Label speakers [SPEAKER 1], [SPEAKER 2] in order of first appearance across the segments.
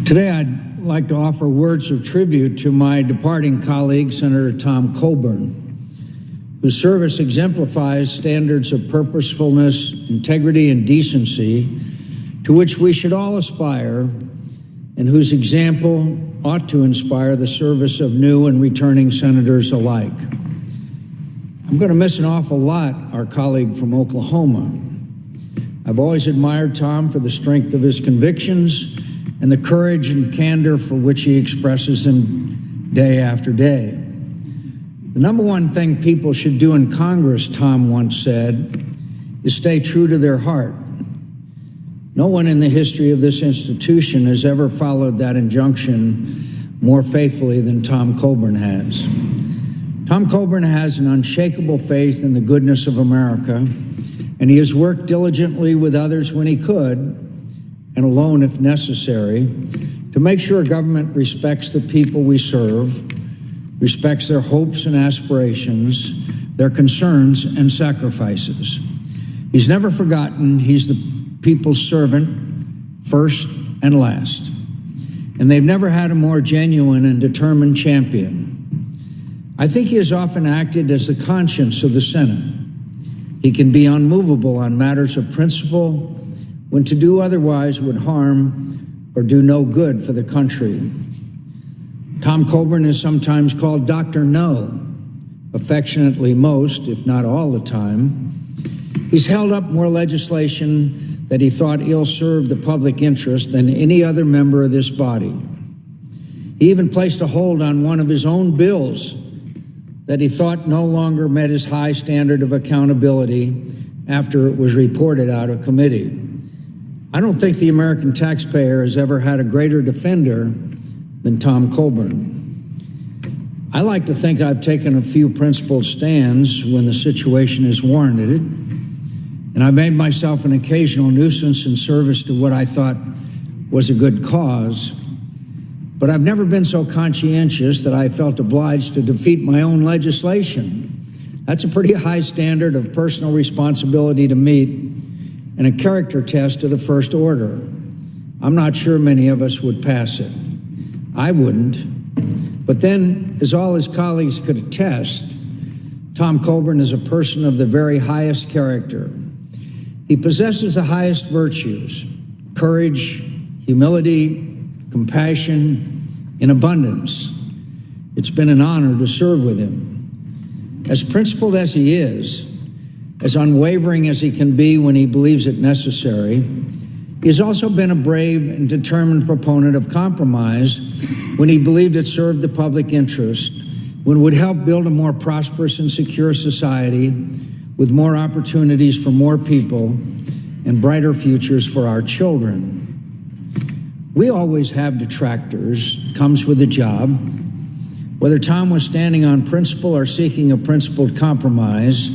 [SPEAKER 1] Today, I'd like to offer words of tribute to my departing colleague, Senator Tom Coburn, whose service exemplifies standards of purposefulness, integrity, and decency to which we should all aspire, and whose example ought to inspire the service of new and returning senators alike. I'm going to miss an awful lot our colleague from Oklahoma. I've always admired Tom for the strength of his convictions and the courage and candor for which he expresses them day after day. The number one thing people should do in Congress, Tom once said, is stay true to their heart. No one in the history of this institution has ever followed that injunction more faithfully than Tom Coburn has. Tom Coburn has an unshakable faith in the goodness of America, and he has worked diligently with others when he could, and alone if necessary, to make sure government respects the people we serve, respects their hopes and aspirations, their concerns and sacrifices. He's never forgotten he's the people's servant first and last, and they've never had a more genuine and determined champion. I think he has often acted as the conscience of the Senate. He can be unmovable on matters of principle when to do otherwise would harm or do no good for the country. Tom Coburn is sometimes called Dr. No, affectionately most, if not all the time. He's held up more legislation that he thought ill-served the public interest than any other member of this body. He even placed a hold on one of his own bills that he thought no longer met his high standard of accountability after it was reported out of committee. I don't think the American taxpayer has ever had a greater defender than Tom Coburn. I like to think I've taken a few principled stands when the situation has warranted it, and I made myself an occasional nuisance in service to what I thought was a good cause. But I've never been so conscientious that I felt obliged to defeat my own legislation. That's a pretty high standard of personal responsibility to meet, and a character test of the first order. I'm not sure many of us would pass it. I wouldn't. But then, as all his colleagues could attest, Tom Coburn is a person of the very highest character. He possesses the highest virtues: courage, humility, compassion, in abundance. It's been an honor to serve with him. As principled as he is, as unwavering as he can be when he believes it necessary, he has also been a brave and determined proponent of compromise when he believed it served the public interest, when it would help build a more prosperous and secure society with more opportunities for more people and brighter futures for our children. We always have detractors. Comes with the job. Whether Tom was standing on principle or seeking a principled compromise,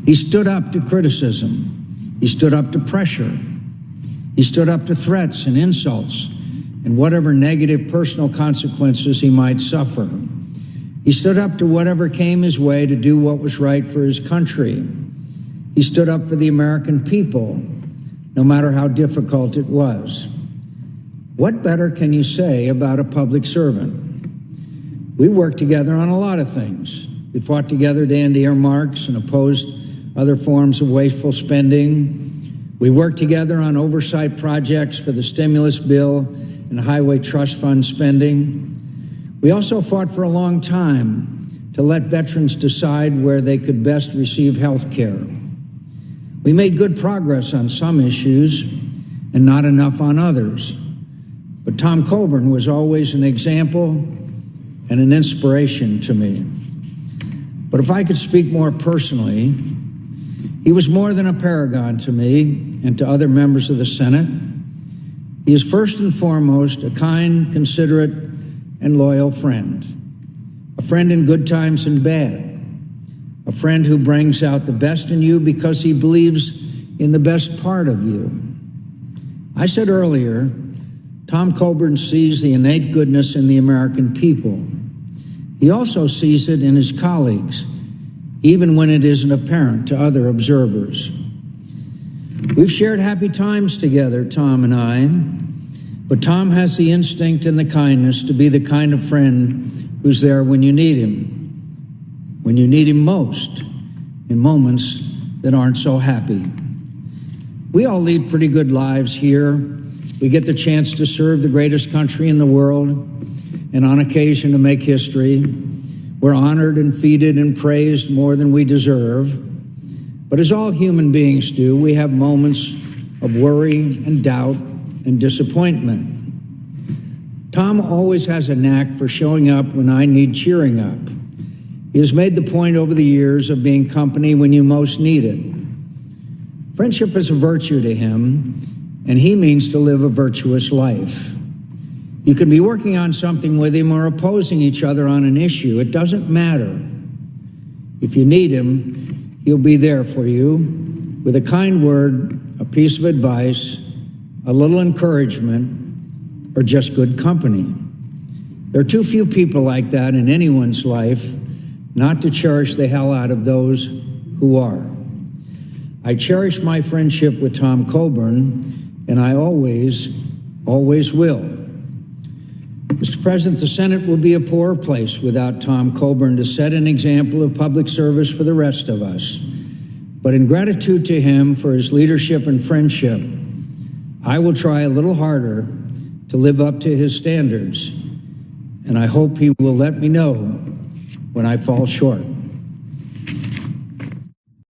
[SPEAKER 1] he stood up to criticism. He stood up to pressure. He stood up to threats and insults and whatever negative personal consequences he might suffer. He stood up to whatever came his way to do what was right for his country. He stood up for the American people, no matter how difficult it was. What better can you say about a public servant? We worked together on a lot of things. We fought together to end earmarks and opposed other forms of wasteful spending. We worked together on oversight projects for the stimulus bill and highway trust fund spending. We also fought for a long time to let veterans decide where they could best receive health care. We made good progress on some issues and not enough on others. But Tom Coburn was always an example and an inspiration to me. But if I could speak more personally, he was more than a paragon to me and to other members of the Senate. He is first and foremost a kind, considerate, and loyal friend. A friend in good times and bad. A friend who brings out the best in you because he believes in the best part of you. I said earlier, Tom Coburn sees the innate goodness in the American people. He also sees it in his colleagues, even when it isn't apparent to other observers. We've shared happy times together, Tom and I, But Tom has the instinct and the kindness to be the kind of friend who's there when you need him most, in moments that aren't so happy. We all lead pretty good lives here. We get the chance to serve the greatest country in the world, and on occasion to make history. We're honored and feted and praised more than we deserve. But as all human beings do, we have moments of worry and doubt and disappointment. Tom always has a knack for showing up when I need cheering up. He has made the point over the years of being company when you most need it. Friendship is a virtue to him, and he means to live a virtuous life. You can be working on something with him or opposing each other on an issue. It doesn't matter. If you need him, he'll be there for you with a kind word, a piece of advice, a little encouragement, or just good company. There are too few people like that in anyone's life not to cherish the hell out of those who are. I cherish my friendship with Tom Coburn, and I always will. Mr. President, the Senate will be a poor place without Tom Coburn to set an example of public service for the rest of us. But in gratitude to him for his leadership and friendship, I will try a little harder to live up to his standards, and I hope he will let me know when I fall short.